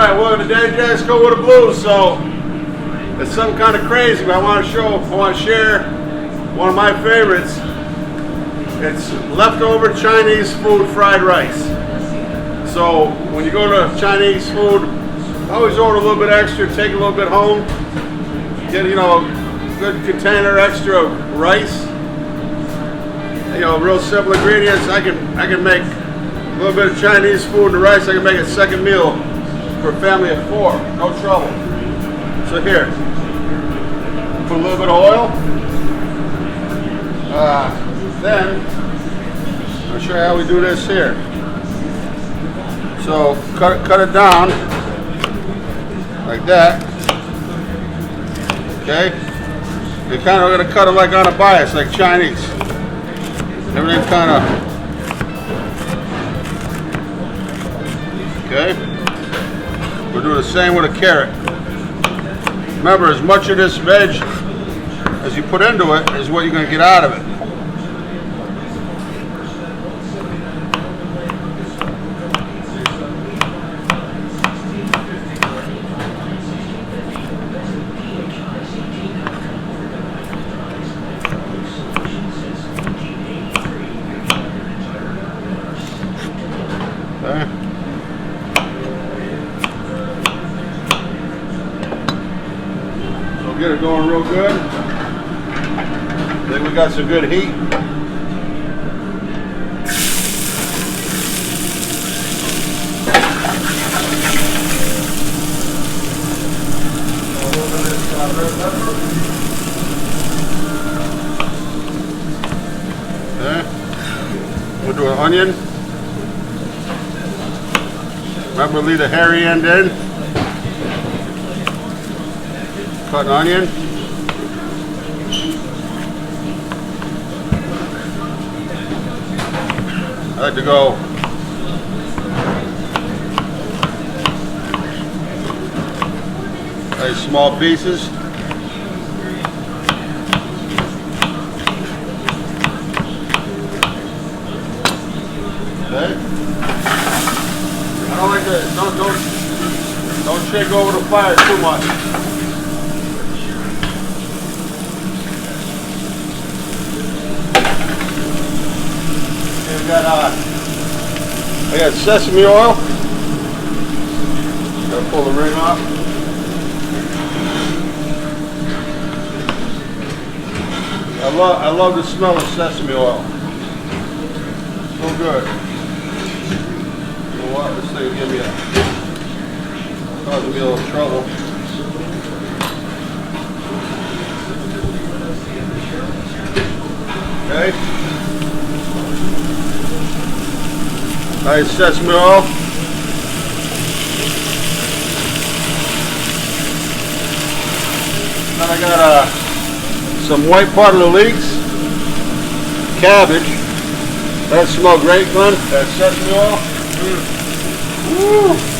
Alright, welcome to Danny Jack's Code with the Blues. So, it's something kind of crazy, but I want to share one of my favorites. It's leftover Chinese food fried rice. So, when you go to Chinese food, always order a little bit extra, take a little bit home. Get, good container extra rice. Real simple ingredients. I can make a little bit of Chinese food and rice. I can make a second meal for a family of 4, no trouble. So here, put a little bit of oil. Then, I'll show you how we do this here. So, cut it down, like that. Okay? You're kind of going to cut it like on a bias, like Chinese. Everything kind of... Okay? We'll do the same with a carrot. Remember, as much of this veg as you put into it is what you're going to get out of it. Okay. Get it going real good. Then we got some good heat. Okay. We'll do an onion. Remember, leave the hairy end in. Cut an onion. I like to go nice small pieces. Okay. I don't like to don't shake over the fire too much. I got sesame oil. Gotta pull the ring off. I love the smell of sesame oil. So good. You know what? This thing will give me causing me a little trouble. Okay. Nice sesame oil. Then I got some white part of the leeks, cabbage. That smells great, Glenn. That sesame oil. Woo.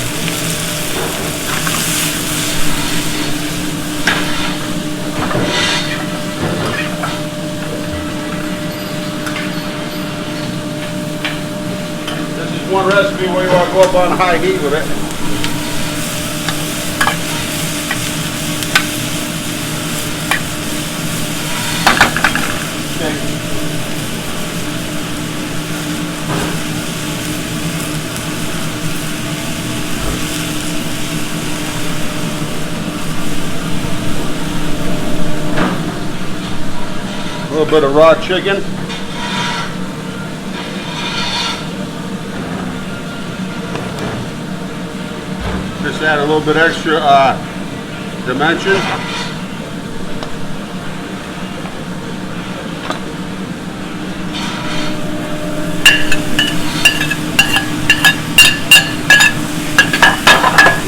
One recipe where you want to go up on high heat with it. Okay. A little bit of raw chicken. Just add a little bit extra dimension.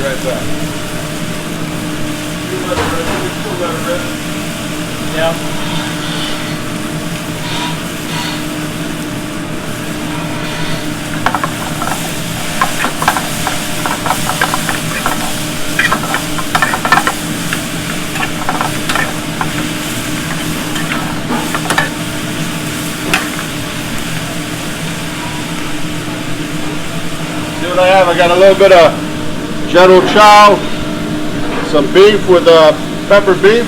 Right back. Yeah. See what I have? I got a little bit of Gentle chow, some beef with pepper beef.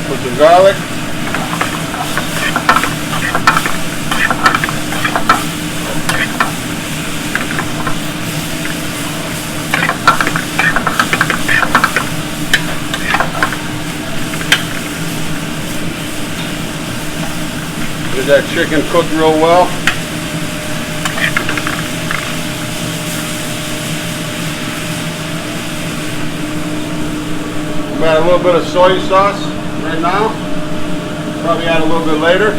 Put some garlic. Get that chicken cooked real well. I'm add a little bit of soy sauce right now. Probably add a little bit later.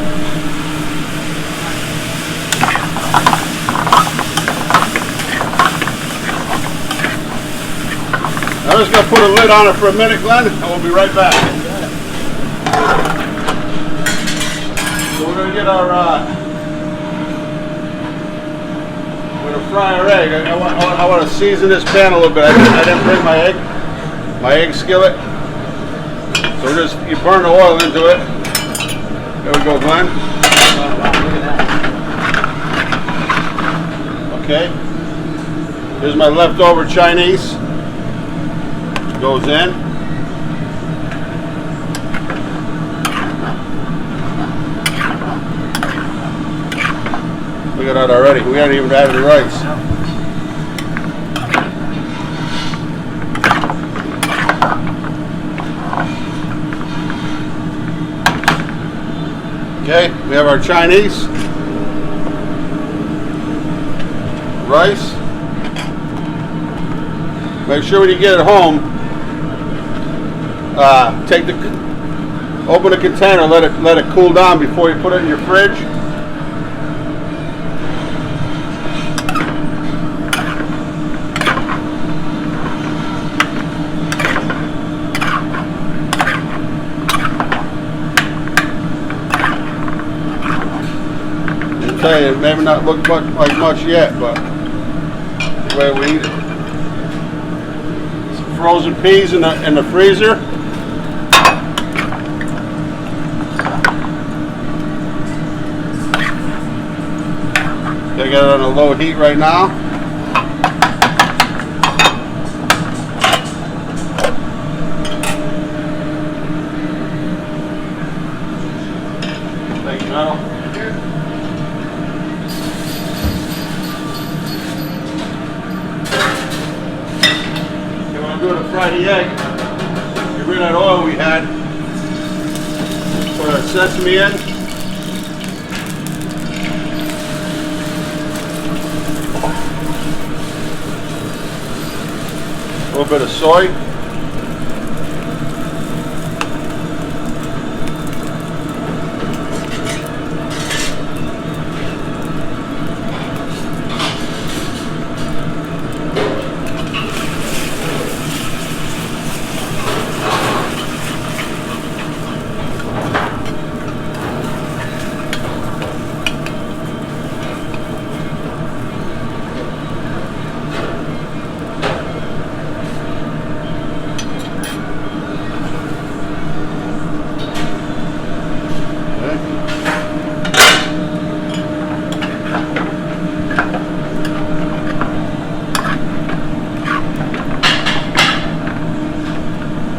I'm just going to put a lid on it for a minute, Glenn, and we'll be right back. So we're going to get our, we're going to fry our egg. I want to season this pan a little bit. I didn't bring my egg skillet. So you burn the oil into it. There we go, Glenn. Okay. Here's my leftover Chinese. Goes in. Look at that already. We haven't even added the rice. Okay, we have our Chinese rice. Make sure when you get it home, open the container, let it cool down before you put it in your fridge. I'll tell you, it may not look like much yet, but the way we eat it. Some frozen peas in the freezer. I got it on a low heat right now. Thank you, Metal. Okay, when I'm doing to fry the egg, get rid of that oil we had. Put our sesame in. A little bit of soy.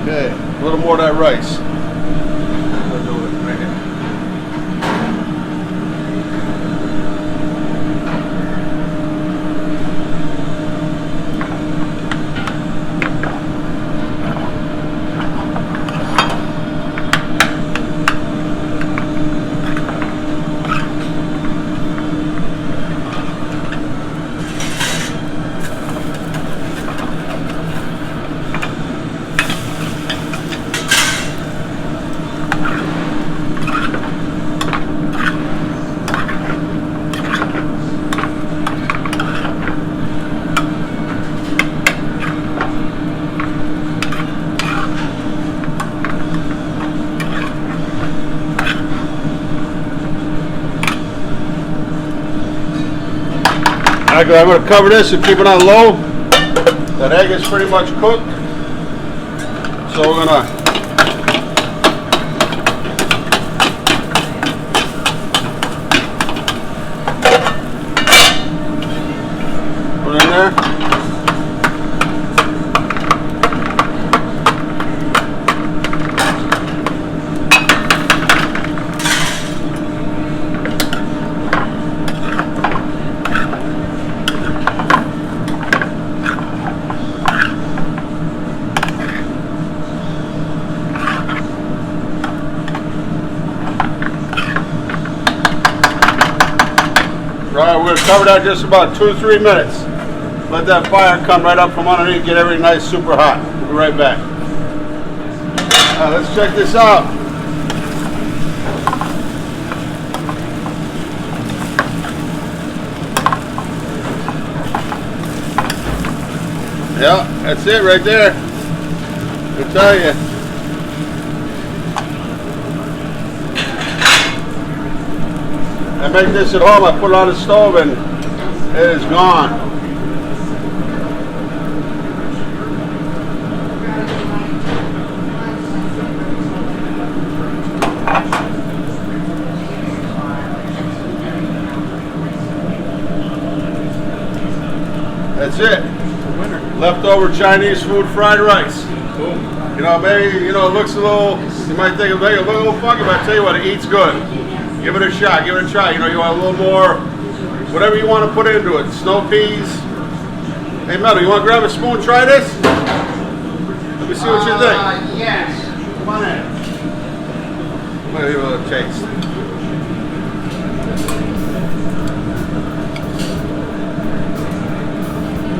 Okay, a little more of that rice. I'm going to cover this and keep it on low. That egg is pretty much cooked. So we're going to Right, we're gonna cover that just about 2 or 3 minutes. Let that fire come right up from underneath, get everything nice, super hot. We'll be right back. Let's check this out. Yeah, that's it right there. I tell you. I make this at home. I put it on the stove and it is gone. That's it. Leftover Chinese food fried rice. Boom. You know, maybe, it looks a little, you might think it looks a little funky, but I tell you what, it eats good. Give it a shot, give it a try. You want a little more, whatever you want to put into it. Snow peas. Hey, Metal, you want to grab a spoon, try this? Let me see what you think. Yes. Come on in. Let me give it a little taste.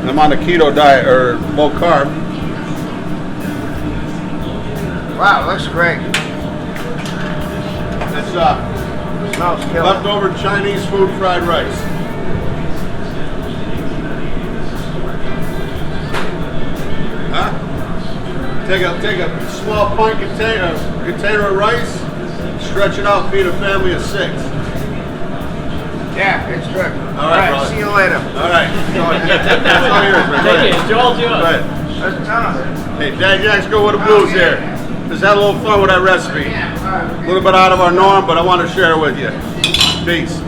I'm on the keto diet, or low carb. Wow, looks great. It's Smells killer. leftover Chinese food fried rice. Huh? Take a small pint container of rice, stretch it out, feed a family of 6. Yeah, it's good. All right, brother. See you later. All right. That's all yours, man. Go Take ahead. it. Joel, do Go it. ahead. There's a ton of it. Hey, Dad Jack's go with the blues here. Just had a little fun with that recipe. A little bit out of our norm, but I want to share it with you. Peace.